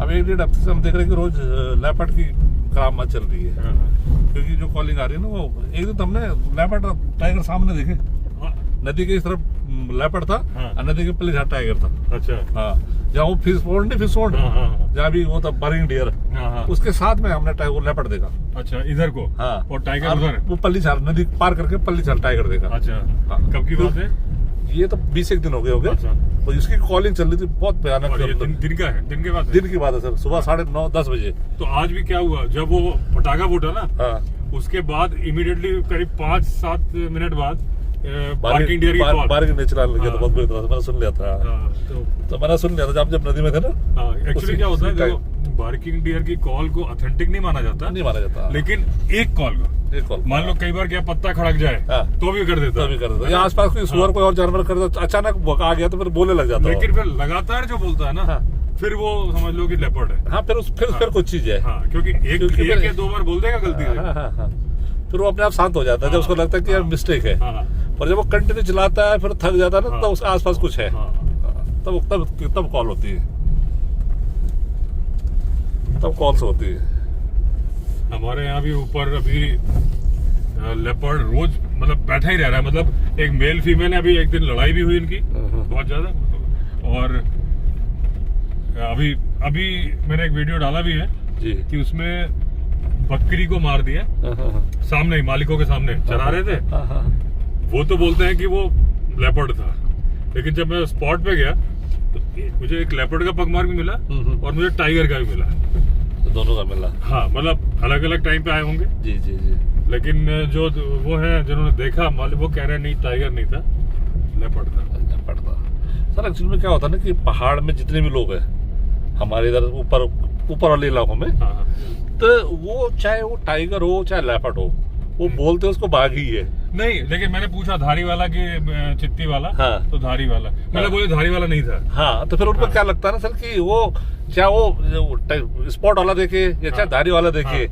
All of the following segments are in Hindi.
अब 1-1.5 हफ्ते से हम देख रहे हैं कि रोज लेपर्ड की करामात चल रही है, क्योंकि जो कॉलिंग आ रही है ना, वो एक दिन तो हमने लेपर्ड टाइगर सामने देखे, नदी के इस तरफ लेपर्ड था और नदी के पल्ले टाइगर था। अच्छा, हाँ, जहाँ वो फिश पॉन्ड जहाँ भी वो था बारिंग डियर, उसके साथ में हमने टाइगर लेपर्ड देखा। अच्छा, इधर को? हाँ, और टाइगर उधर, वो पल्ली छाल नदी पार करके पल्ली छाल टाइगर देखा। अच्छा, हाँ, कब की बात है ये? तो 20 दिन हो गए। अच्छा, तो इसकी कॉलिंग चल रही थी बहुत भयानक। दिन का है? दिन की बात है सर, सुबह 9:30-10 बजे। तो आज भी क्या हुआ, जब वो पटाखा फूटा ना, उसके बाद इमीडिएटली करीब 5-7 मिनट बाद बार्किंग डियर की कॉल, बार्किंग चलाने लगे। तो बहुत बुरी तरह से मैंने सुन लिया था। तो मैंने सुन लिया था जब नदी में थे ना। एक्चुअली क्या होता है, जो बार्किंग डियर की कॉल को ऑथेंटिक नहीं माना जाता, लेकिन एक कॉल मान लो कई बार क्या पत्ता खड़क जाए तो भी कर देता है। या आसपास कोई सुअर कोई और जानवर कर देता, अचानक आ गया तो फिर बोलने लग जाता है। लेकिन फिर लगातार जो बोलता है ना, फिर वो समझ लो कि लेपर्ड है। हाँ, फिर कुछ चीज है। हाँ, क्योंकि एक या 2 बार बोल देगा गलती से, फिर वो अपने आप शांत हो जाता है। जब उसको लगता है कि मिस्टेक है, और जब वो कंटिन्यू चलाता है फिर थक जाता है ना, तो उसके आसपास कुछ है, तब कॉल होती है, तब कॉल्स होती है। हमारे यहाँ भी ऊपर अभी लेपर्ड रोज मतलब बैठा ही रह रहा है। मतलब एक मेल फीमेल है, अभी एक दिन लड़ाई भी हुई इनकी बहुत ज्यादा। और अभी मैंने एक वीडियो डाला भी है जी, कि उसमें बकरी को मार दिया सामने ही, मालिकों के सामने चरा रहे थे। वो तो बोलते हैं कि वो लेपर्ड था, लेकिन जब मैं स्पॉट पे गया तो मुझे एक लेपर्ड का पगमार्क भी मिला और मुझे टाइगर का भी मिला। तो दोनों का मिला? हाँ, मतलब अलग अलग टाइम पे आए होंगे। जी जी जी। लेकिन जो वो है जिन्होंने देखा, मालिक वो कह रहे हैं नहीं, टाइगर नहीं था, लेपर्ड था। सर एक्चुअली में क्या होता है ना कि पहाड़ में जितने भी लोग हैं हमारे इधर ऊपर वाले इलाकों में, तो वो चाहे वो टाइगर हो चाहे लेपर्ड हो, वो बोलते उसको बाघ ही है। नहीं, लेकिन मैंने पूछा धारी वाला की चित्ती वाला, तो धारी वाला, मैंने बोले धारी वाला नहीं था। हाँ, तो फिर उनको क्या लगता है ना सर कि वो चाहे वो स्पॉट वाला देखे या चाहे धारी वाला देखे,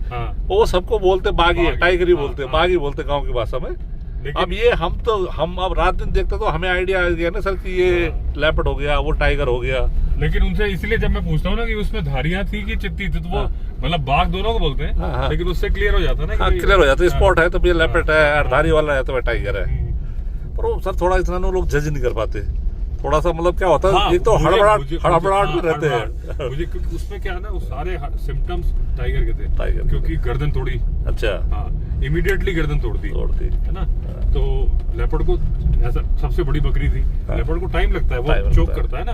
वो सबको बोलते बाघ ही है, टाइगर ही बोलते, बाघ ही बोलते गाँव की भाषा में। अब ये हम अब रात दिन देखते तो हमें आइडिया आ गया ना सर कि ये लेपर्ड हो गया, वो टाइगर हो गया। लेकिन उनसे इसलिए जब मैं पूछता हूँ ना कि उसमें धारियां थी कि चित्ती थी, तो वो मतलब बाघ दोनों को बोलते हैं, लेकिन उससे क्लियर हो जाता है ना, क्लियर हो जाता है स्पॉट है तो ये लेपर्ड है, और धारी वाला है तो टाइगर है। पर वो सर थोड़ा इतना लोग जज नहीं कर पाते, थोड़ा सा मतलब क्या होता है, एक तो हड़बड़ाहट में रहते हैं मुझे, क्योंकि उसमें क्या है ना, वो सारे सिम्टम्स टाइगर के थे। टाइगर क्योंकि गर्दन तोड़ी। अच्छा, हाँ, इमीडिएटली गर्दन तोड़ती है ना। तो लेपर्ड को ऐसा सबसे बड़ी बकरी थी, लेपर्ड को टाइम लगता है, वो चोक करता है ना।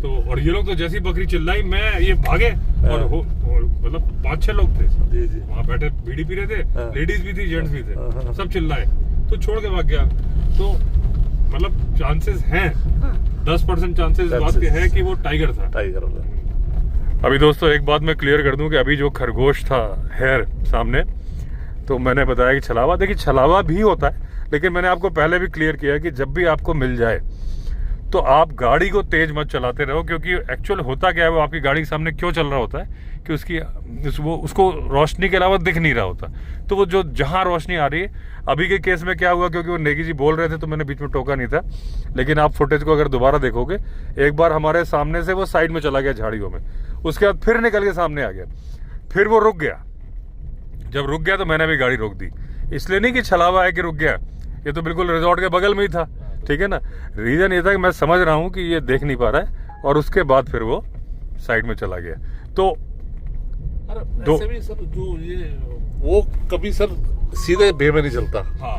तो और ये लोग तो जैसी बकरी चिल्लाई, मैं ये भागे, और मतलब 5-6 लोग थे वहाँ बैठे, बीड़ी पी रहे थे, लेडीज भी थी, जेंट्स भी थे, सब चिल्लाए, तो छोड़ के भाग गया। तो मतलब चांसेस हैं, 10% चांसेस इस बात के हैं कि वो टाइगर था। अभी दोस्तों एक बात मैं क्लियर कर दूं कि अभी जो खरगोश था हेयर सामने, तो मैंने बताया कि छलावा, देखिए छलावा भी होता है, लेकिन मैंने आपको पहले भी क्लियर किया है कि जब भी आपको मिल जाए तो आप गाड़ी को तेज मत चलाते रहो, क्योंकि एक्चुअल होता क्या है, वो आपकी गाड़ी के सामने क्यों चल रहा होता है कि उसको रोशनी के अलावा दिख नहीं रहा होता। तो वो जो जहाँ रोशनी आ रही है, अभी के केस में क्या हुआ, क्योंकि वो नेगी जी बोल रहे थे तो मैंने बीच में टोका नहीं था, लेकिन आप फुटेज को अगर दोबारा देखोगे, एक बार हमारे सामने से वो साइड में चला गया झाड़ियों में, उसके बाद फिर निकल के सामने आ गया, फिर वो रुक गया। जब रुक गया तो मैंने भी गाड़ी रोक दी, इसलिए नहीं कि छलावा है कि रुक गया, ये तो बिल्कुल रिजॉर्ट के बगल में ही था, ठीक है ना। रीजन ये था कि मैं समझ रहा हूँ कि ये देख नहीं पा रहा है, और उसके बाद फिर वो साइड में चला गया। तो ऐसे भी सर जो ये वो कभी सर सीधे बे में नहीं चलता। हाँ,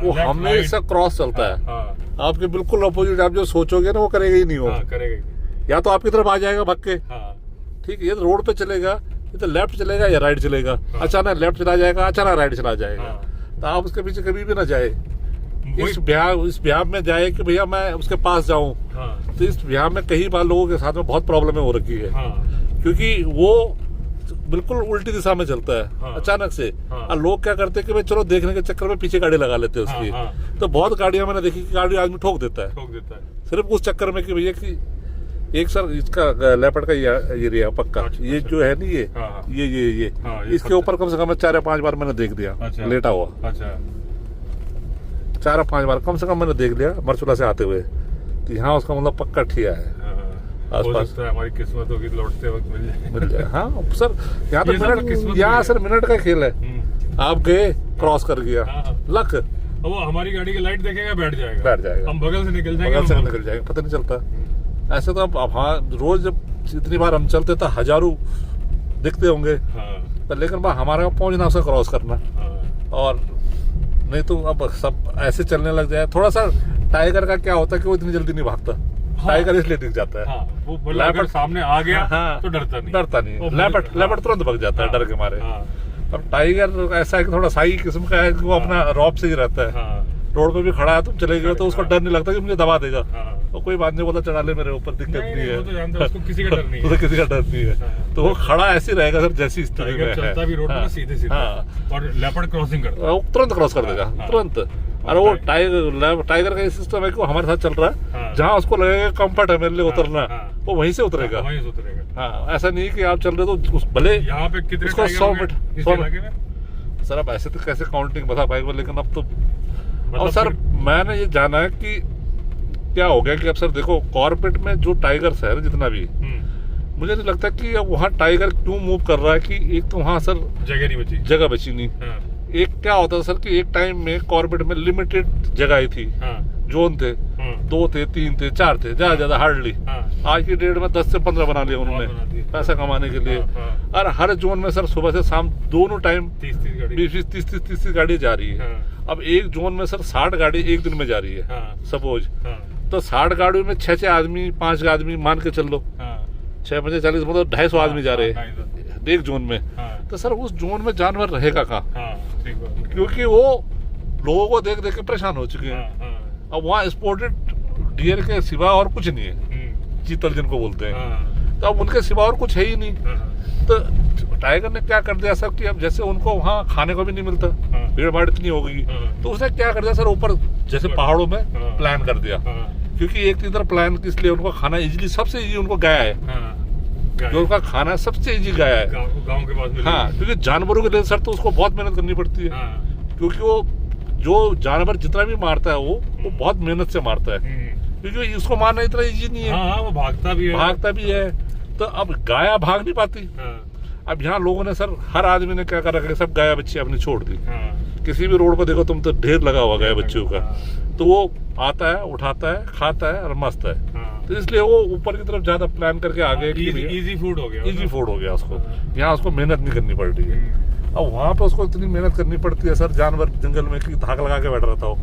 वो हमेशा क्रॉस चलता है। हाँ, आपके बिल्कुल अपोजिट, आप जो सोचोगे ना वो करेगा ही नहीं, वो करेगा, या तो आपकी तरफ आ जाएगा भाग के, ठीक है, ये तो रोड पे चलेगा, ये तो लेफ्ट चलेगा या राइट चलेगा, अचानक लेफ्ट चला जाएगा, अचानक राइट चला जाएगा। तो आप उसके पीछे कभी भी ना जाए, इस ब्याह में जाए कि भैया मैं उसके पास जाऊं। तो इस ब्याह में कई बार लोगों के साथ में बहुत प्रॉब्लम हो रखी है, क्योंकि वो बिल्कुल उल्टी दिशा में चलता है अचानक से। और लोग क्या करते हैं कि भाई चलो देखने के चक्कर में पीछे गाड़ी लगा लेते हैं उसकी। तो बहुत गाड़ियां मैंने देखी कि गाड़ी आदमी ठोक देता है सिर्फ उस चक्कर में कि भैया कि एक सर इसका लेपर्ड का एरिया पक्का, ये जो है नहीं ये इसके ऊपर कम से कम 4 या 5 बार मैंने देख दिया लेटा हुआ। 4 या 5 बार कम से कम मैंने देख लिया मरचुला से आते हुए, तो यहाँ उसका मतलब पक्का ठिया है। हो सकता है हमारी किस्मत होगी लौटते वक्त मिल जाए। हाँ सर, यहाँ तो मिनट, यहाँ सर मिनट का खेल है। आप गए, क्रॉस कर गया, लक, वो हमारी गाड़ी की लाइट देखेगा बैठ जाएगा, हम बगल से निकल जाएंगे, पता नहीं चलता। ऐसे तो अब हाँ रोज जब इतनी बार हम चलते तो हजारों दिखते होंगे, पर लेकिन हमारा पहुंचना उसका क्रॉस करना, और नहीं तो अब सब ऐसे चलने लग जाए। थोड़ा सा टाइगर का क्या होता है कि वो इतनी जल्दी नहीं भागता, टाइगर इसलिए दिख जाता है। वो लेपर्ड सामने आ गया तो डरता नहीं, लेपर्ड तुरंत भाग जाता है डर के मारे। अब टाइगर ऐसा है कि थोड़ा साई किस्म का है कि वो अपना रॉब से ही रहता है। रोड पे भी खड़ा है, तुम चले गए तो उसको डर नहीं लगता कि मुझे दबा देगा, तो कोई बात नहीं, बोला चढ़ा ले मेरे ऊपर, दिक्कत नहीं है, उसको किसी का डर नहीं है, किसी का डर नहीं है। तो वो खड़ा ऐसे रहेगा सर जैसी स्थिति में चलता भी रोड पे सीधे और लेपर्ड क्रॉसिंग करता है, तुरंत क्रॉस कर देगा तुरंत। अरे वो टाइगर का सिस्टम है कि वो हमारे साथ चल रहा है, जहाँ उसको लगेगा कंफर्ट है मेरे लिए उतरना, वो वहीं से उतरेगा। हाँ, ऐसा नहीं कि आप चल रहे तो भले यहाँ पे कितने 100 मीटर सर, अब ऐसे तो कैसे काउंटिंग बता पाएगा, लेकिन अब तो और सर मैंने ये जाना है कि क्या हो गया कि अब सर देखो कॉर्पोरेट में जो टाइगर्स है जितना भी, मुझे नहीं लगता कि अब वहाँ टाइगर क्यों मूव कर रहा है कि एक तो वहाँ सर जगह बची नहीं। एक क्या होता है सर कि एक टाइम में कॉर्पोरेट में लिमिटेड जगह थी, जोन थे, 2 थे, 3 थे, 4 थे, ज्यादा हार्डली। आज की डेट में 10 से 15 बना लिया उन्होंने पैसा कमाने के लिए। और हर जोन में सर सुबह से शाम दोनों टाइम 30 गाड़ी जा रही है। अब एक जोन में सर 60 गाड़ी एक दिन में जा रही है सपोज, तो 60 गाड़ियों में 6 आदमी 5 आदमी मान के चल लो, 6 5 40 मतलब 250 आदमी जा रहे हैं एक जोन में। तो सर उस जोन में जानवर रहेगा कहाँ, क्योंकि वो लोगों को देख देख के परेशान हो चुके हैं। अब वहाँ स्पोर्टेड डियर के सिवा और कुछ नहीं है, चीतल जिनको बोलते हैं, तो अब उनके सिवा और कुछ है ही नहीं। तो टाइगर ने क्या कर दिया सर कि अब जैसे उनको वहाँ खाने को भी नहीं मिलता, भीड़ भाड़ इतनी हो गई, तो उसने क्या कर दिया सर ऊपर जैसे पहाड़ों में प्लान कर दिया, क्योंकि एक इधर प्लान इसलिए उनको खाना इजीली, सबसे इजी उनको गाया है, जो उनका खाना सबसे इजी गाया है गाँव के पास। हाँ, क्योंकि जानवरों के लिए सर तो उसको बहुत मेहनत करनी पड़ती है, क्योंकि वो जो जानवर जितना भी मारता है वो बहुत मेहनत से मारता है, क्योंकि इसको मारना इतना इजी नहीं है। वो भागता भी है। तो अब गाया भाग नहीं पाती। अब यहाँ लोगों ने सर हर आदमी ने क्या कर रखा है, सब गाया बच्ची अपनी छोड़ दी। किसी भी रोड पर देखो तुम तो ढेर लगा हुआ गाया बच्चों का, तो वो आता है, उठाता है, खाता है और मस्त है। तो इसलिए वो ऊपर की तरफ ज्यादा प्लान करके आ गए, इजी फूड हो गया उसको। यहाँ उसको मेहनत नहीं करनी पड़ रही है। अब वहाँ पे उसको इतनी मेहनत करनी पड़ती है सर जानवर जंगल में कि धागा लगा के बैठ रहता हो।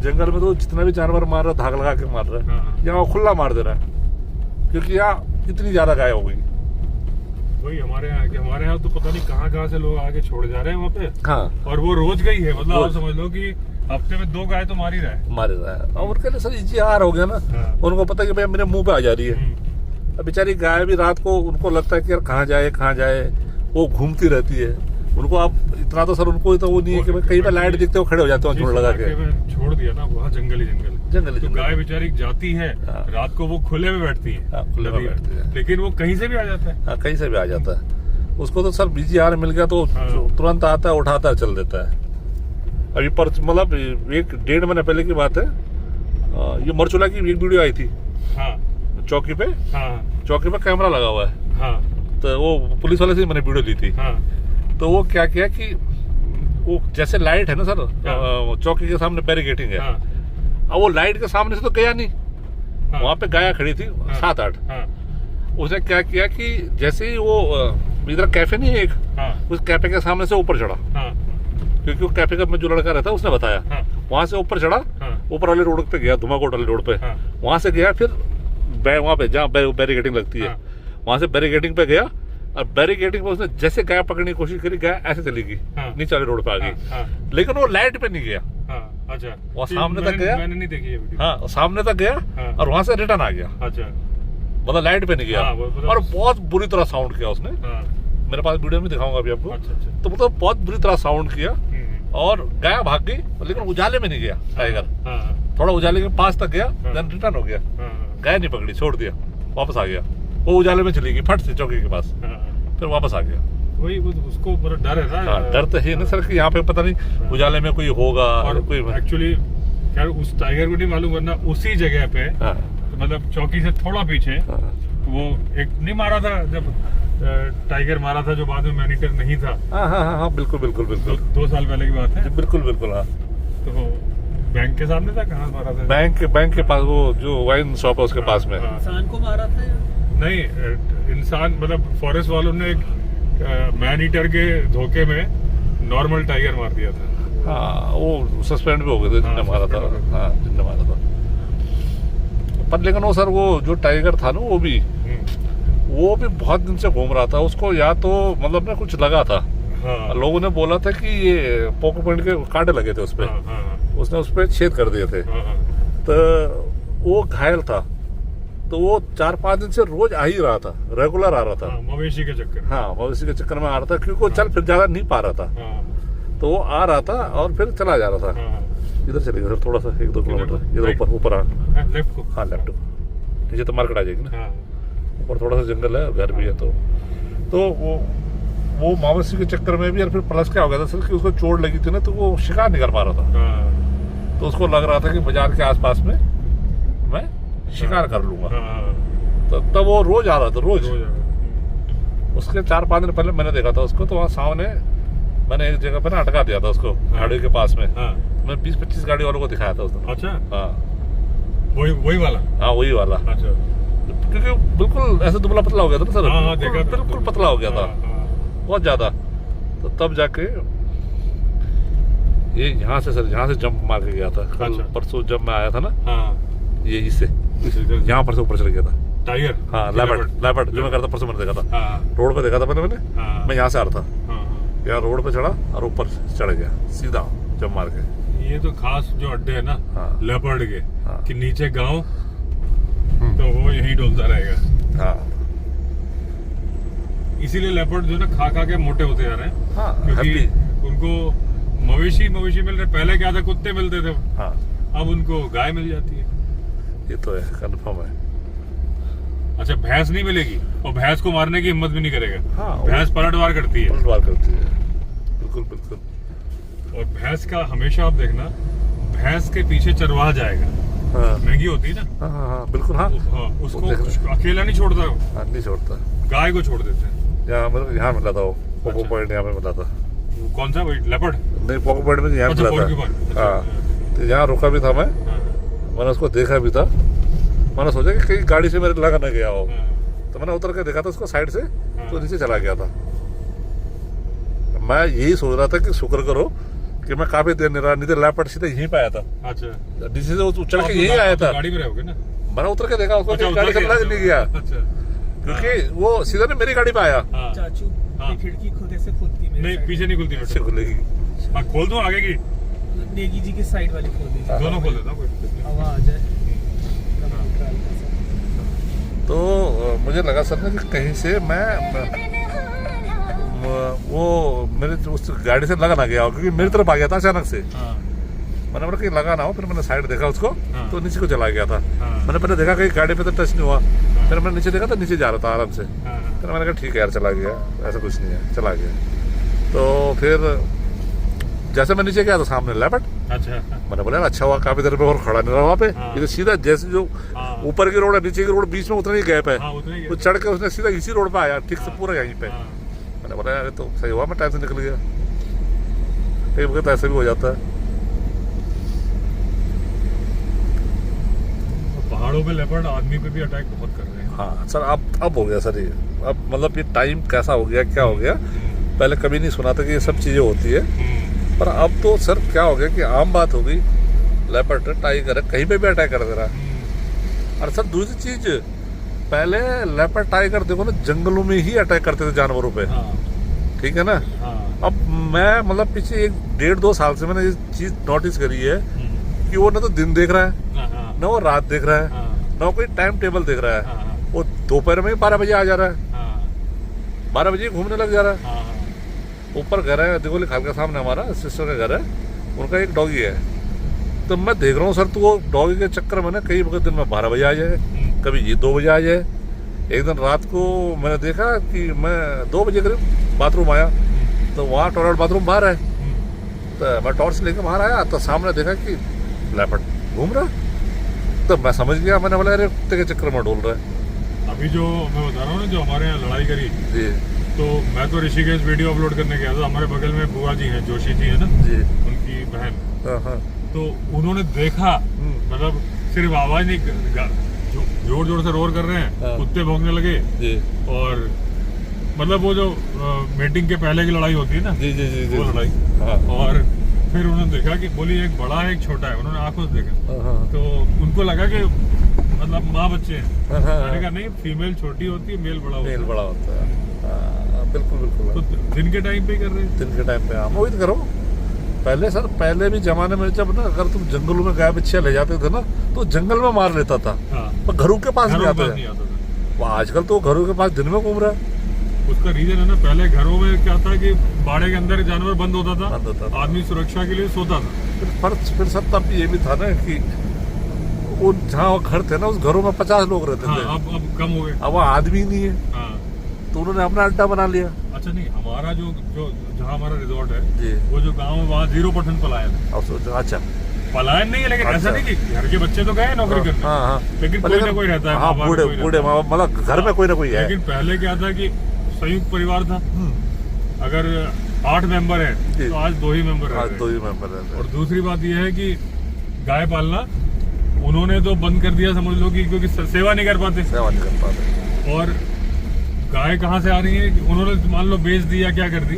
जंगल में तो जितना भी जानवर मार रहा है धागा लगा के मार रहा है, यहाँ खुला मार दे रहा है, क्योंकि यहाँ इतनी ज्यादा गाय हो गई। वही हमारे यहाँ तो पता नहीं कहाँ से लोग आके छोड़ जा रहे हैं वहाँ पे। हाँ, और वो रोज गई है, मतलब आप समझ लो कि हफ्ते में 2 गाय तो मार ही रहा है। और उनके लिए सर इजी आहार हो गया ना। उनको पता है कि भाई मेरे मुंह पे आ जा रही है। अब बेचारी गाय भी रात को उनको लगता है कि यार कहाँ जाए, वो घूमती रहती है। उनको आप इतना तो सर उनको तो वो नहीं है कि भाई कहीं पे लाइट दिखते हो खड़े हो जाते हो झोड़ लगा के। छोड़ दिया ना वहाँ जंगल तो गाय बेचारी जाती है रात को, वो खुले में बैठती है, लेकिन वो कहीं से भी आ जाता है। कहीं से भी आ जाता है। उसको तो सर बिजी आहार मिल गया तो तुरंत आता है, उठाता है, चल देता है। अभी पर मतलब 1-1.5 महीने पहले की बात है, ये मरचुला की एक वीडियो आई थी। चौकी पे कैमरा लगा हुआ है, तो वो पुलिस वाले से मैंने वीडियो ली थी। तो वो क्या किया कि वो जैसे लाइट है ना सर, चौकी के सामने बैरिकेडिंग है, अब वो लाइट के सामने से तो गया नहीं, वहाँ पे गाय खड़ी थी 7-8। उसने क्या किया कि जैसे ही वो इधर कैफे नहीं है एक, उस कैफे के सामने से ऊपर चढ़ा, क्योंकि वो कैफे का जो लड़का रहता है उसने बताया, वहाँ से ऊपर चढ़ा, ऊपर वाले रोड पे गया, धुमाकोट वाले रोड पे, वहाँ से गया, फिर वहाँ पे जहाँ बैरिकेडिंग लगती है वहाँ से बैरिकेडिंग पे गया, और बैरिकेडिंग पे उसने जैसे गाय पकड़ने की कोशिश करी, गाय ऐसे चली गई, नीचे वाले रोड पे आ गई, लेकिन वो लाइट पे नहीं गया। अच्छा, वो सामने तक गया, मैंने नहीं देखी ये वीडियो। हाँ, सामने तक गया और वहाँ से रिटर्न आ गया। अच्छा, मतलब लाइट पे नहीं गया, और बहुत बुरी तरह साउंड किया उसने। मेरे पास वीडियो में दिखाऊंगा अभी आपको। तो मतलब बहुत बुरी तरह साउंड किया, और गाय भाग गई, लेकिन उजाले में नहीं गया टाइगर, थोड़ा उजाले के पास तक गया, देन रिटर्न हो गया, गाय नहीं पकड़ी, छोड़ दिया, वापस आ गया। वो उजाले में चली गई फट से चौकी के पास, फिर वापस आ गया। वही उसको बड़ा डर है ना। डर तो है ना सर कि यहाँ पे पता नहीं उजाले में कोई होगा, और कोई एक्चुअली खैर उस टाइगर को नहीं मालूम, वरना उसी जगह पे मतलब चौकी से थोड़ा पीछे वो एक नहीं मारा था जब टाइगर मारा था, जो बाद में मैनीटर नहीं था। हाँ, बिल्कुल बिल्कुल बिल्कुल 2 साल पहले की बात है। बिल्कुल बिल्कुल। हाँ, तो बैंक के सामने था, कहाँ मारा था? बैंक के पास, वो जो वाइन शॉप है उसके पास में। इंसान को मारा था या? नहीं, इंसान मतलब फॉरेस्ट वालों ने एक मैन ईटर के धोखे में नॉर्मल टाइगर मार दिया था। हाँ, वो सस्पेंड भी हो गए थे जिनने मारा था। हाँ, जिनने मारा था। पर लेकिन वो सर, वो जो टाइगर था ना, वो भी बहुत दिन से घूम रहा था। उसको या तो मतलब ना कुछ लगा था। हाँ। लोगों ने बोला था कि ये पोको पॉइंट के कांटे लगे थे उस पे। उसने उस पे छेद कर दिए थे। तो वो घायल था। तो वो 4-5 दिन से रोज आ ही रहा था, रेगुलर आ रहा था। मवेशी के चक्कर। हाँ, मवेशी के चक्कर में आ रहा था, क्योंकि वो चल फिर ज्यादा नहीं पा रहा था। तो वो आ रहा था और फिर चला जा रहा था। इधर चलेगा सर, थोड़ा सा 1-2 किलोमीटर इधर ऊपर लेफ्ट को। हाँ, लेफ्ट को। नीचे तो मार्केट आ जाएगी ना। ऊपर थोड़ा सा जंगल है, घर भी है। तो वो मवेशी के चक्कर में भी, और फिर प्लस क्या हो गया था सर कि उसको चोट लगी थी ना, तो वो शिकार नहीं कर पा रहा था। तो उसको लग रहा था कि बाजार के आसपास में मैं शिकार कर लूंगा। तो तब वो रोज आ रहा था, रोज। उसके 4-5 दिन पहले मैंने देखा था उसको, तो वहाँ सामने मैंने एक जगह पे ना अटका दिया था उसको, गाड़ी के पास में। मैं 20-25 गाड़ी वालों को दिखाया था उसने। अच्छा। हाँ, वही वाला। हाँ, वही वाला। अच्छा। क्योंकि बिल्कुल ऐसे दुबला पतला हो गया था ना सर। हाँ, देखा था। बिल्कुल पतला हो गया था, बहुत ज्यादा। तो तब जाके ये यहाँ से जंप मार के गया था। कल परसों जब मैं आया था ना, यही से यहाँ पर से ऊपर चढ़ गया था टाइगर। हाँ, लेपर्ड जो मैं करता परसों मैंने देखा था। रोड पे देखा था मैंने। मैं यहाँ से आ रहा था, यहाँ रोड पे चढ़ा और ऊपर चढ़ गया सीधा जंप मार के। ये तो खास जो अड्डे है ना लेपर्ड के, कि नीचे गांव, तो वो यहीं डोलता रहेगा। हाँ, इसीलिए लेपर्ड जो ना खा के मोटे होते जा रहे हैं। हाँ, क्योंकि उनको मवेशी मिल रहे। पहले क्या था, कुत्ते मिलते थे। हाँ, अब उनको गाय मिल जाती है। ये तो है, कंफर्म है। अच्छा, भैंस नहीं मिलेगी, और भैंस को मारने की हिम्मत भी नहीं करेगा। हाँ, भैंस पलटवार करती है। बिल्कुल बिल्कुल। और भैंस का हमेशा आप देखना, भैंस के पीछे चरवाहा जाएगा। हाँ, महंगी होती है ना। हाँ, बिल्कुल। हाँ, उसको अकेला नहीं छोड़ता। हाँ, नहीं छोड़ता, गाय को छोड़ देते हैं। यहाँ मिला था वो पोको पॉइंट, यहाँ पे मिला था। कौन सा? लेपर्ड नहीं, पोको पॉइंट में यहाँ मिला था। हाँ, तो यहाँ रुका भी था मैं। मैंने उसको देखा भी था। मैंने सोचा कि कहीं गाड़ी से मेरे लगा न गया हो। तो मैंने उतर के देखा था उसको साइड से, तो नीचे चला गया था। मैं यही सोच रहा था कि शुक्र करो कि मैं काफी देर नहीं रहा, नहीं तो लेपर्ड सीधे यहीं पे आया था। अच्छा। नीचे से वो चढ़ के यहीं आया था। गाड़ी में रहोगे ना? मैंने उतर के देखा उसको, गाड़ी से लग नहीं गया। क्योंकि वो सीधा ना मेरी गाड़ी पे आया। चाचू, खिड़की खुद से खुलती है? नहीं, पीछे नहीं खुलती। पीछे खुलेगी। खोल दूं आगे की? नेगी जी के साइड वाली खोल दीजिए। दोनों खोल देता हूँ, हवा आ जाए। तो मुझे लगा सर कि कहीं से वो मेरे उस गाड़ी से लगा ना गया हो, क्योंकि मेरी तरफ आ गया था अचानक से। मैंने बोला कहीं लगा ना हो। फिर मैंने साइड देखा उसको, तो नीचे को चला गया था। मैंने पहले देखा कहीं गाड़ी पे तो टच नहीं हुआ। फिर मैंने नीचे देखा तो नीचे जा रहा था आराम से। फिर मैंने कहा ठीक है यार, चला गया, ऐसा कुछ नहीं है, चला गया। तो फिर जैसे मैं नीचे गया तो सामने लेपर्ड। अच्छा। मैंने बोला अच्छा हुआ काफी देर पे और खड़ा नहीं रहा वहाँ पे। ये तो सीधा जैसे जो ऊपर की रोड है, नीचे की रोड बीच में उतना ही गैप है, तो चढ़ के उसने सीधा इसी रोड पे आया, ठीक से पूरा यहीं पे। मैंने बोला यार तो सही हुआ मैं टाइम से निकल गया, कई वक्त ऐसा भी हो जाता है। पहाड़ों पे लेपर्ड आदमी पे भी अटैक बहुत कर रहे हैं। हाँ सर, अब हो गया सर ये। अब मतलब ये टाइम कैसा हो गया, क्या हो गया, पहले कभी नहीं सुना था कि ये सब चीजें होती है। पर अब तो सर क्या हो गया कि आम बात हो गई, लेपर्ड टाइगर कहीं पे भी अटैक कर दे रहा है। और सर दूसरी चीज, पहले लेपर्ड टाइगर देखो ना जंगलों में ही अटैक करते थे जानवरों पे। ठीक है ना। अब मैं मतलब पिछले 1-1.5-2 साल से मैंने ये चीज नोटिस करी है कि वो ना तो दिन देख रहा है, ना वो रात देख रहा है, ना कोई टाइम टेबल देख रहा है। वो दोपहर में 12 बजे आ जा रहा है, 12 बजे घूमने लग जा रहा है। ऊपर घर है दिगोली खाल के सामने, हमारा सिस्टर का घर है, उनका एक डॉगी है। तो मैं देख रहा हूँ सर, तो वो डॉगी के चक्कर में ना कई वक्त दिन में 12 बजे आ जाए, कभी ये 2 बजे आ जाए। एक दिन रात को मैंने देखा कि मैं 2 बजे करीब बाथरूम आया, तो वहाँ टॉयलेट बाथरूम बाहर है। तो मैं टॉर्च लेके बाहर आया तो सामने देखा कि लेपर्ड घूम रहा। तो मैं समझ गया, मैंने बोला अरे कुत्ते के चक्कर में डोल रहा है। अभी जो मैं बता रहा हूँ ना, जो हमारे यहाँ लड़ाई करी, जी तो मैं तो ऋषिकेश वीडियो अपलोड करने गया था। हमारे बगल में बुआ जी हैं, जोशी जी है ना, जी, उनकी बहन। हाँ, तो उन्होंने देखा, मतलब सिर्फ आवाज नहीं, जोर जोर से रोर कर रहे हैं, हाँ। कुत्ते भौंकने लगे। जी, और मतलब वो जो मीटिंग के पहले की लड़ाई होती है ना, जी, जी, जी, वो लड़ाई। हाँ, और फिर उन्होंने देखा कि बोली एक बड़ा है एक छोटा है, उन्होंने आंखों से देखा। हाँ, तो उनको लगा कि मतलब माँ बच्चे हैं। हाँ, मैंने कहा नहीं, फीमेल छोटी होती है, मेल बड़ा होता मेल है। बड़ा होता है। हाँ, बिल्कुल बिल्कुल। तो दिन के टाइम पे ही कर रहे हैं। दिन के टाइम पे हम वही तो करो। पहले सर, पहले भी जमाने में जब ना, अगर तुम जंगलों में गाय बच्चियां ले जाते थे ना, तो जंगल में मार लेता था, हाँ, पर घरों के पास नहीं घरों आते के पास थे। नहीं आता था। वो आजकल तो घरों के पास दिन में घूम रहा है। उसका रीजन है ना, पहले घरों में क्या था कि बाड़े के अंदर जानवर बंद होता बंद होता था, था। आदमी सुरक्षा के लिए सोता था। फिर सब तब ये भी था ना कि वो जहाँ वो घर थे ना, उस घरों में 50 लोग रहते हाँ, थे। अब कम हो गए। अब वहाँ आदमी नहीं है, हाँ। तो उन्होंने अपना अड्डा बना लिया। अच्छा नहीं, हमारा जो जो जहाँ हमारा रिजॉर्ट है, जी, वो जो गाँव है, वहाँ 0% पलायन है। अब सोचो। अच्छा, पलायन नहीं है, लेकिन ऐसा अच्छा। नहीं कि घर के बच्चे तो गए नौकरी करने, हाँ, हाँ, लेकिन कोई ना कोई रहता है। हाँ, माँ बाप बूढ़े कोई रहता बूढ़े है। माँ बाप, मतलब घर में कोई ना कोई है। लेकिन पहले क्या था कि संयुक्त परिवार था। अगर 8 मेंबर है जी। तो आज 2 ही मेंबर रह आज रहे 2 हैं। ही मेंबर रहते और हैं। दूसरी बात यह है कि गाय पालना उन्होंने तो बंद कर दिया, समझ लो कि क्योंकि सेवा नहीं कर पाते। सेवा नहीं कर पाते। और गाय कहाँ से आ रही है कि उन्होंने मान लो बेच दी या क्या कर दी।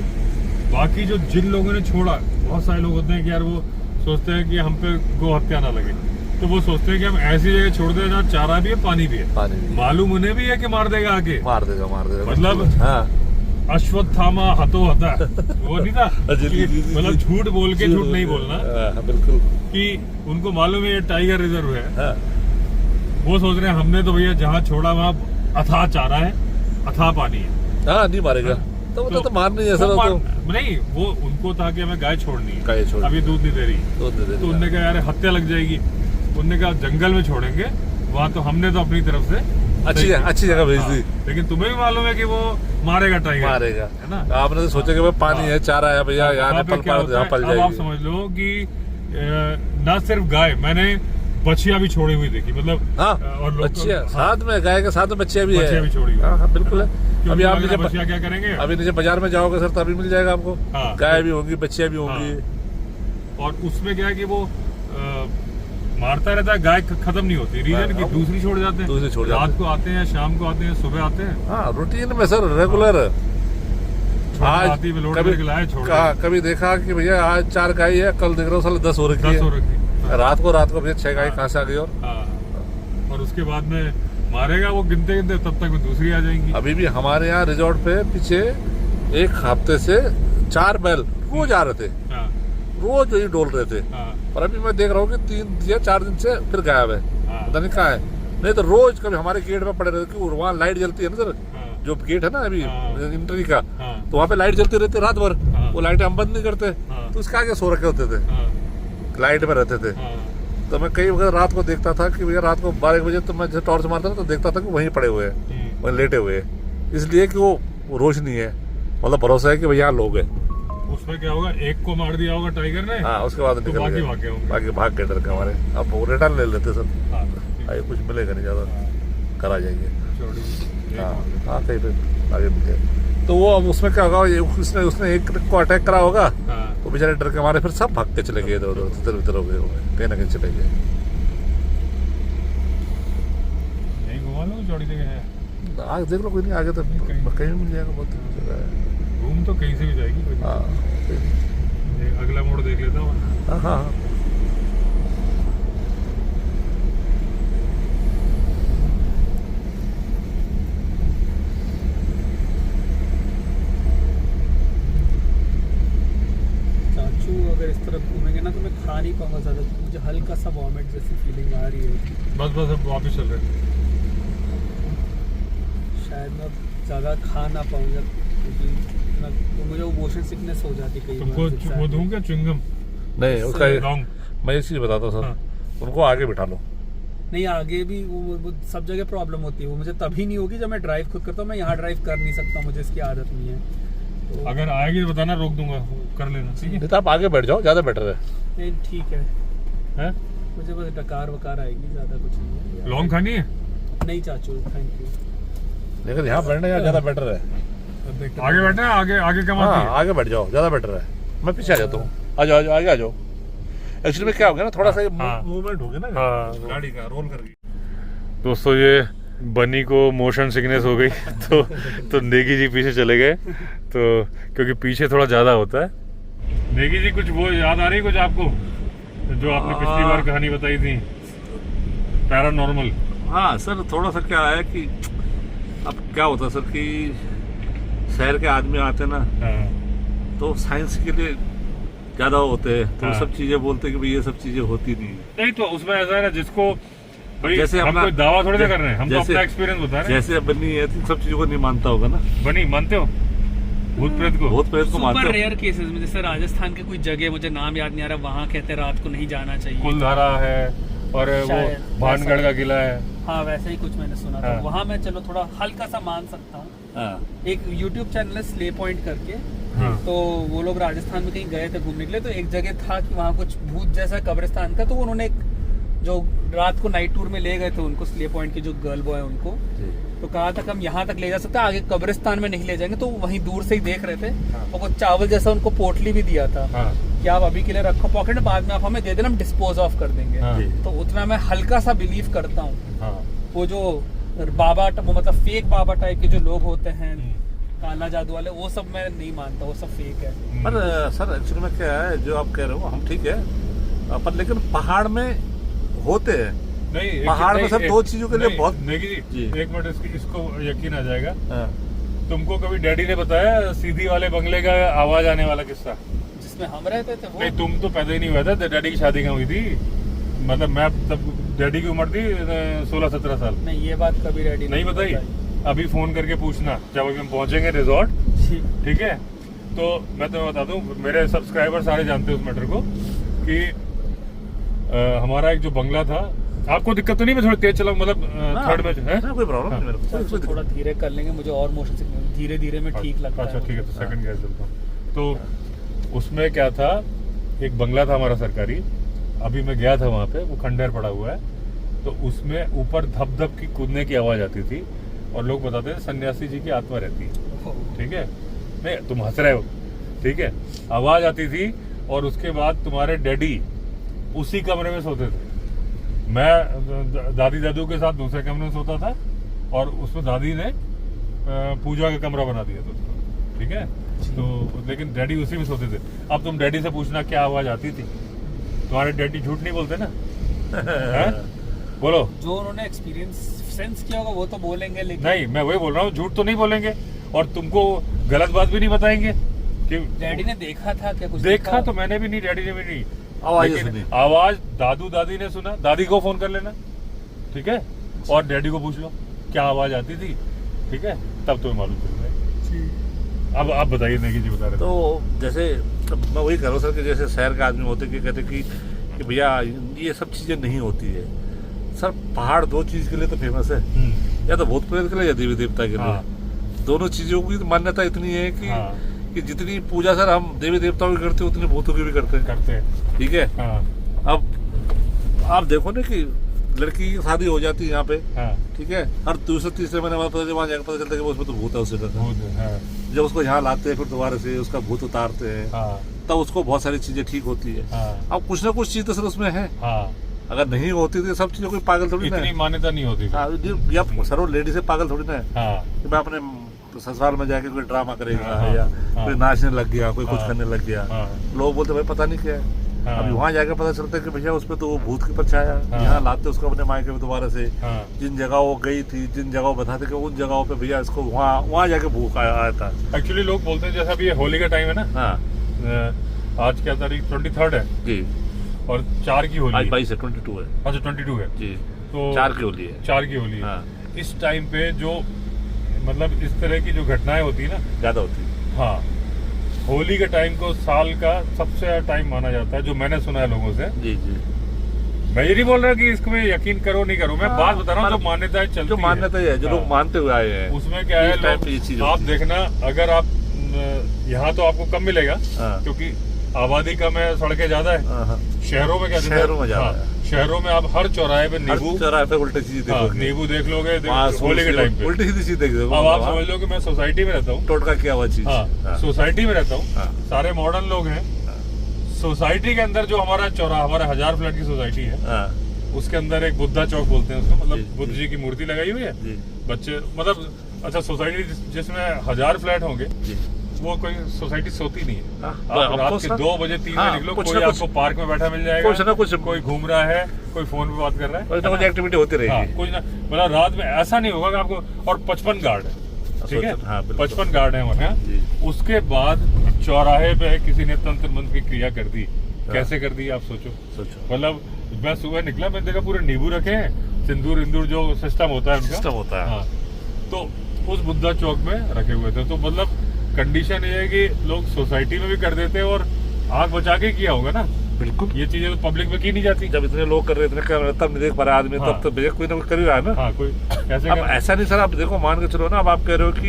बाकी जो जिन लोगों ने छोड़ा, बहुत सारे लोग होते हैं कि यार वो सोचते हैं कि हम पे गो हत्या ना लगे, तो वो सोचते हैं कि हम ऐसी जगह छोड़ दें जहाँ चारा भी है, पानी भी है। पानी भी मालूम उन्हें भी है कि मार देगा आके, मार देगा मतलब हाँ, अश्वत्थामा हतो हता, वो नहीं था जी, जी, जी, जी, मतलब झूठ बोल के झूठ नहीं बोलना, हाँ, बिल्कुल। कि उनको मालूम है ये टाइगर रिजर्व है। हाँ, वो सोच रहे हैं हमने तो भैया जहाँ छोड़ा वहाँ अथाह चारा है, अथाह पानी है। हाँ, नहीं मारेगा तो वो तो मार नहीं, ऐसा तो नहीं, वो उनको था कि हमें गाय छोड़नी है, गाय छोड़नी अभी दूध नहीं दे रही, तो दे देगा। तो उनने कहा यार हत्या लग जाएगी। उनने कहा जंगल में छोड़ेंगे, वहाँ तो हमने तो अपनी तरफ से अच्छी जगह भेज दी। लेकिन तुम्हें भी मालूम है कि वो मारेगा टाइगर, मारेगा है ना। आपने तो सोचा कि भाई पानी है, चारा है भैया, यहाँ वहाँ पे पल क्या होता है, पल अब आप जाएगी। समझ लो कि ना सिर्फ गाय, मैंने बछिया भी छोड़ी हुई देखी, मतलब हाँ, और लोग बच्चियाँ साथ में, गाय के साथ में बच्चियाँ भी बछिया है। भी छोड़ी हुई। हाँ, बिल्कुल है। क्योंकि अभी आप लग रहा है नीचे बछिया क्या करेंगे। अभी नीचे बाजार में जाओगे सर, तभी मिल जाएगा आपको। हाँ। गाय भी होंगी, बच्चियाँ भी होंगी। और उसमें क्या है कि वो मारता रहता है, गाय खत्म नहीं होती। रीजन कि दूसरी छोड़ जाते हैं, दूसरी छोड़ जाते हैं। रात को आते हैं, शाम को आते हैं, सुबह आते हैं। हाँ, रूटीन में सर, रेगुलर। आज आती है, लोड करके लाए, छोड़ कभी देखा कि भैया आज 4 गाय है, कल देख रहा हूँ साले 10 हो रखी 10 हो है। रखी। रात को भैया 6 गाय कहाँ से आ गई। और हाँ, और उसके बाद में मारेगा वो गिनते गिनते, तब तक में दूसरी आ जाएंगी। अभी भी हमारे यहाँ रिजॉर्ट पे पीछे 1 हफ्ते से 4 बैल रोज आ रहे थे, हाँ, रोज वही डोल रहे थे। हाँ, और अभी मैं देख रहा हूँ कि 3 या 4 दिन से फिर गायब है, हाँ, पता नहीं कहाँ है। नहीं तो रोज कभी हमारे गेट पे पड़े रहते, क्योंकि वहाँ लाइट जलती है ना सर, हाँ, जो गेट है ना अभी हाँ। एंट्री का, हाँ, तो वहाँ पे लाइट जलती रहती है रात भर। हाँ। वो लाइटें हम बंद नहीं करते, हाँ। तो उसके आगे सो रखे होते थे, हाँ, लाइट में रहते थे। हाँ, तो मैं कई वक्त रात को देखता था कि भैया रात को 12 बजे तो मैं जब टॉर्च मारता था तो देखता था कि वहीं पड़े हुए हैं, वहीं लेटे हुए हैं, इसलिए कि वो रोशनी है, मतलब भरोसा है कि भैया यहाँ लोग हैं। उसमें क्या होगा, एक को मार दिया होगा टाइगर ने, हाँ, उसके बाद तो निकल बाकी गए, भागे होंगे। बाकी भाग गए डर के हमारे। अब वो रिटर्न ले लेते सर, हाँ, आगे कुछ मिलेगा नहीं ज़्यादा, करा जाएंगे। चौड़ी। हाँ, हाँ, कहीं पे आगे मिल जाए। तो वो अब उसमें क्या होगा, उसने एक को अटैक करा होगा, हाँ, वो बेचारे डर के हमारे फिर सब भाग के चले गए, इधर उधर हो गए, कहीं ना कहीं चले गए। यही घुमा लो, चौड़ी जगह है। आगे देख लो, कोई नहीं, आगे तो कहीं मिल जाएगा, बहुत जगह है। घूम तो कहीं से भी जाएगी कोई हाँ, नहीं। ये अगला मोड़ देख लेता हूँ। हाँ, हाँ। चाचू अगर इस तरफ घूमेंगे ना तो मैं खा नहीं पाऊंगा ज़्यादा, मुझे हल्का सा वॉमिट जैसी फीलिंग आ रही है। बस अब वापस चल रहे हैं। शायद मैं ज़्यादा खा ना पाऊंगा, क्योंकि तो मुझे वो मोशन सिकनेस हो जाती है कई तुमको बार। वो दूं क्या, च्युइंगम नहीं, उसका लॉन्ग? मैं एक चीज़ बताता हूँ सर, हाँ। उनको आगे बिठा लो। नहीं, आगे भी वो सब जगह प्रॉब्लम होती है। वो मुझे तभी नहीं होगी जब मैं ड्राइव खुद करता हूँ। मैं यहाँ ड्राइव कर नहीं सकता, मुझे इसकी आदत नहीं है। तो अगर आएगी तो बताना, रोक दूंगा, कर लेना, ठीक है? नहीं तो आप आगे बैठ जाओ, ज़्यादा बेटर है। नहीं, ठीक है, हैं? मुझे बस डकार वकार आएगी, ज़्यादा कुछ नहीं है। लॉन्ग खानी है? नहीं चाचू, थैंक यू। लेकिन यहाँ बैठना यहाँ ज्यादा बेटर है। आगे बैठना है, आगे आगे कम आती है। आगे बैठ जाओ, ज्यादा बेटर है। मैं पीछे आ जाता हूँ, आ जाओ आगे आ जाओ। एक्चुअली में क्या हो गया ना, थोड़ा सा मूवमेंट हो गया ना गाड़ी का, रोल कर गई। दोस्तों ये बनी को मोशन सिकनेस हो गई तो नेगी जी पीछे चले गए, तो क्योंकि पीछे थोड़ा ज्यादा होता है। नेगी जी कुछ वो याद आ रही कुछ आपको, जो आपने पिछली बार कहानी बताई थी पैरानॉर्मल? हाँ सर, थोड़ा सा क्या है कि अब क्या होता है सर कि शहर के आदमी आते ना, तो साइंस के लिए ज्यादा होते हैं, तो सब चीजें बोलते हैं कि भाई ये सब चीजें होती नहीं। तो उसमें ऐसा है ना, जिसको भाई जैसे हम कोई दावा थोड़ी ना कर रहे हैं, हम तो जैसे- अपना एक्सपीरियंस बता रहे हैं। जैसे बनी है तो सब चीजों को नहीं मानता होगा ना। बनी मानते हो भूत प्रेत को? भूत प्रेत को मानते सुपर हो? रेयर केसेस में, जैसे राजस्थान के कोई जगह, मुझे नाम याद नहीं आ रहा, वहाँ कहते हैं रात को नहीं जाना चाहिए। कुलधारा है और वो शायद भानगढ़ का किला है। हाँ वैसे ही कुछ मैंने सुना था। हाँ। वहाँ मैं चलो थोड़ा हल्का सा मान सकता हूँ। हाँ। एक YouTube चैनल है स्ले पॉइंट करके, हाँ। तो वो लोग राजस्थान में कहीं गए थे घूमने के लिए, तो एक जगह था कि वहाँ कुछ भूत जैसा कब्रिस्तान का, तो उन्होंने एक जो रात को नाइट टूर में ले गए थे उनको, स्ले पॉइंट के जो गर्ल बॉय उनको, तो कहा था कि हम यहाँ तक ले जा सकते हैं, आगे कब्रिस्तान में नहीं ले जाएंगे। तो वहीं दूर से ही देख रहे थे, और कुछ चावल जैसा उनको पोटली भी दिया था कि आप अभी के लिए रखो पॉकेट में, बाद में आप हमें दे देना, हम डिस्पोज ऑफ कर देंगे। तो उतना मैं हल्का सा बिलीव करता हूँ। वो जो बाबा, वो मतलब फेक बाबा टाइप के जो लोग होते हैं, काला जादू वाले, वो सब मैं नहीं मानता, वो सब फेक है। पर सर एक्चुअली में क्या है, जो आप कह रहे हो हम ठीक है, पर लेकिन पहाड़ में होते हैं। नहीं, पहाड़ में सब दो चीजों के लिए बहुत नेगी जी, एक मिनट, इसको यकीन आ जाएगा। हाँ। तुमको कभी डैडी ने बताया सीधी वाले बंगले का आवाज आने वाला किस्सा? जिसमें हम रहते थे वो? नहीं, तुम तो पैदा ही नहीं हुआ था, डैडी की शादी कहाँ हुई थी? मतलब मैं तब डैडी की उम्र थी 16-17 साल। नहीं, ये बात कभी डैडी नहीं बताई? अभी फोन करके पूछना जब अभी हम पहुंचेंगे रिजॉर्ट, ठीक है? तो मैं तुम्हें बता दूं, मेरे सब्सक्राइबर सारे जानते हैं उस मैटर को, कि हमारा एक जो बंगला था, आपको दिक्कत तो नहीं? मैं थोड़ा तेज चलाऊं, मतलब थर्ड में है कोई प्रॉब्लम नहीं मेरे को। तो थोड़ा धीरे कर लेंगे, मुझे और मोशन सिकनेस धीरे धीरे में ठीक लगता है। अच्छा ठीक है, तो सेकंड गियर चलता हूँ। तो उसमें क्या था, एक बंगला था हमारा सरकारी, अभी मैं गया था वहाँ पे, वो खंडहर पड़ा हुआ है, तो उसमें ऊपर धप धप की कूदने की आवाज आती थी, और लोग बताते थे सन्यासी जी की आत्मा रहती है। ठीक है, नहीं तुम हंस रहे हो, ठीक है, आवाज आती थी, और उसके बाद तुम्हारे डैडी उसी कमरे में सोते थे, मैं दादी दादू के साथ दूसरे कमरे में सोता था, और उसमें दादी ने पूजा का कमरा बना दिया था, ठीक है? तो लेकिन डैडी उसी में सोते थे। अब तुम डैडी से पूछना क्या आवाज आती थी, तुम्हारे डैडी झूठ नहीं बोलते ना? बोलो। जो उन्होंने एक्सपीरियंस सेंस किया होगा वो तो बोलेंगे, लेकिन नहीं, मैं वही बोल रहा हूँ, झूठ तो नहीं बोलेंगे, और तुमको गलत बात भी नहीं बताएंगे कि डैडी ने देखा था क्या? कुछ देखा तो मैंने भी नहीं, डैडी ने भी नहीं। आवाज आवाज दादू दादी ने सुना, दादी को फोन कर लेना, ठीक है, और डैडी को पूछ लो क्या आवाज आती थी, ठीक है, तब तुम्हें मालूम चल जाएगा। अब आप बताइए, नेगी जी बता रहे थे। तो जैसे मैं वही कह रहा हूँ सर कि जैसे शहर के आदमी होते कि कहते कि भैया ये सब चीजें नहीं होती है। सर पहाड़ दो चीज के लिए तो फेमस है, या तो भूत प्रेत के लिए या देवी देवता के लिए। दोनों चीजों की तो मान्यता इतनी है कि जितनी पूजा सर हम देवी देवताओं की करते हैं, उतनी भूतों की भी करते हैं। ठीक है। अब आप देखो ना कि लड़की की शादी हो जाती है यहाँ पे, ठीक है, हर दूसरे तीसरे महीने बाद वहाँ जाकर पता चलता है कि उसमें तो भूत है उससे डरता। जब उसको यहाँ लाते हैं, फिर दोबारा से उसका भूत उतारते हैं, तब उसको बहुत सारी चीजें ठीक होती है। अब कुछ ना कुछ चीज तो सर उसमें है, अगर नहीं होती तो सब चीजों कोई पागल थोड़ी ना, इतनी मान्यता नहीं होती। सर वो लेडी से पागल थोड़ी ना है कि मैं अपने ससुराल में जाके कोई ड्रामा करेगा, या कोई नाचने लग गया, कोई कुछ करने लग गया। लोग बोलते भाई पता नहीं क्या है। अभी वहाँ जाके पता चलता है कि भैया उस पर तो वो भूत की परछाया। यहाँ लाते उसको अपने मायके में दोबारा से, जिन जगह वो गई थी, जिन जगह बताते कि उन जगहों पे भैया इसको वहाँ जाके भूख आया था। एक्चुअली लोग बोलते हैं, जैसा अभी होली का टाइम है ना, आज क्या तारीख 23 है जी, और 4 की होली, आज 22 है, 22 है। अच्छा 22 है जी, तो 4 की होली है। 4 की होली है। इस टाइम पे जो मतलब इस तरह की जो घटनाएं होती है ना, ज्यादा होती है। हाँ, होली के टाइम को साल का सबसे टाइम माना जाता है, जो मैंने सुना है लोगों से। जी जी, मैं ये नहीं बोल रहा कि इसमें यकीन करो नहीं करो, मैं बात बता रहा हूँ जो मान्यताएं चलती जो मान्यता है, जो लोग मानते हुए आए हैं, उसमें क्या है, आप देखना, अगर आप यहाँ तो आपको कम मिलेगा, क्योंकि आबादी कम है, सड़कें ज्यादा है। शहरों में क्या देता है? शहरों में ज्यादा है। शहरों में आप हर चौराहे पे नींबू, हर चौराहे पे उल्टी चीज देखोगे। नींबू देख लोगे वहाँ होली के टाइम पे। उल्टी सीधी चीज देख लोगे। अब आप समझ लो कि मैं सोसाइटी में रहता हूँ, टोटका किया हुआ चीज। हाँ, सोसाइटी में रहता हूँ, हाँ। सारे मॉडर्न लोग हैं। सोसाइटी के अंदर जो हमारा चौराहा, हमारा 1000 फ्लैट की सोसाइटी है, उसके अंदर एक बुद्धा चौक बोलते हैं उसको, मतलब बुद्ध जी की मूर्ति लगाई हुई है। बच्चे मतलब अच्छा, सोसाइटी जिसमें 1000 फ्लैट होंगे, वो कोई सोसाइटी सोती नहीं है। आप रात के 2 बजे 3 बजे निकलो, कोई आपको पार्क में बैठा मिल जाएगा, कुछ ना कुछ, कोई घूम रहा है, कोई फोन पे बात कर रहा है, कुछ ना कुछ एक्टिविटी होती रहेगी। कुछ ना, मतलब रात में ऐसा नहीं होगा कि आपको। और 55 गार्ड है, ठीक है, 55 गार्ड है वहाँ। उसके बाद चौराहे पे किसी ने तंत्र मंत्र की क्रिया कर दी। कैसे कर दी आप सोचो। मतलब मैं सुबह निकला, मैंने देखा पूरे नींबू रखे हैं, सिंदूर इंदूर जो सिस्टम होता है उनका, सिस्टम होता है। हाँ, तो उस बुद्धा चौक में रखे हुए थे। तो मतलब कंडीशन ये है कि लोग सोसाइटी में भी कर देते हैं और आग बचा के किया होगा ना। बिल्कुल, ये चीजें तो पब्लिक में की नहीं जाती। जब इतने लोग कर रहे, इतने कर रहे, तब नहीं देख पा रहा आदमी, तब तो कोई ना कोई कर ही रहा है ना। हाँ, कोई कैसे अब ऐसा नहीं सर, आप देखो मान के चलो ना, अब आप कह रहे हो कि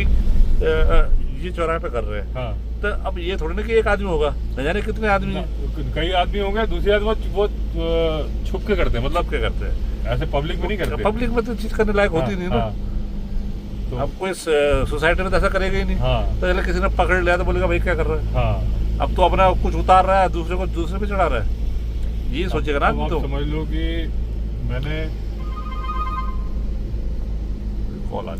ये चौराहे पे कर रहे हैं, हाँ, तो अब ये थोड़ी ना कि एक आदमी होगा, न जाने कितने आदमी, कई आदमी होंगे। दूसरी आदमी वो छुप के करते हैं, मतलब क्या करते हैं, ऐसे पब्लिक में नहीं करते। पब्लिक में तो चीज करने लायक होती नहीं ना। तो अब कोई सोसाइटी में तो ऐसा करेगा ही नहीं। तो पहले किसी ने पकड़ लिया तो बोलेगा भाई क्या कर रहा है। हाँ, अब तो अपना कुछ उतार रहा है, दूसरे को दूसरे पे चढ़ा रहा है, ये सोचेगा ना। आप तो समझ लो कि मैंने कॉल आ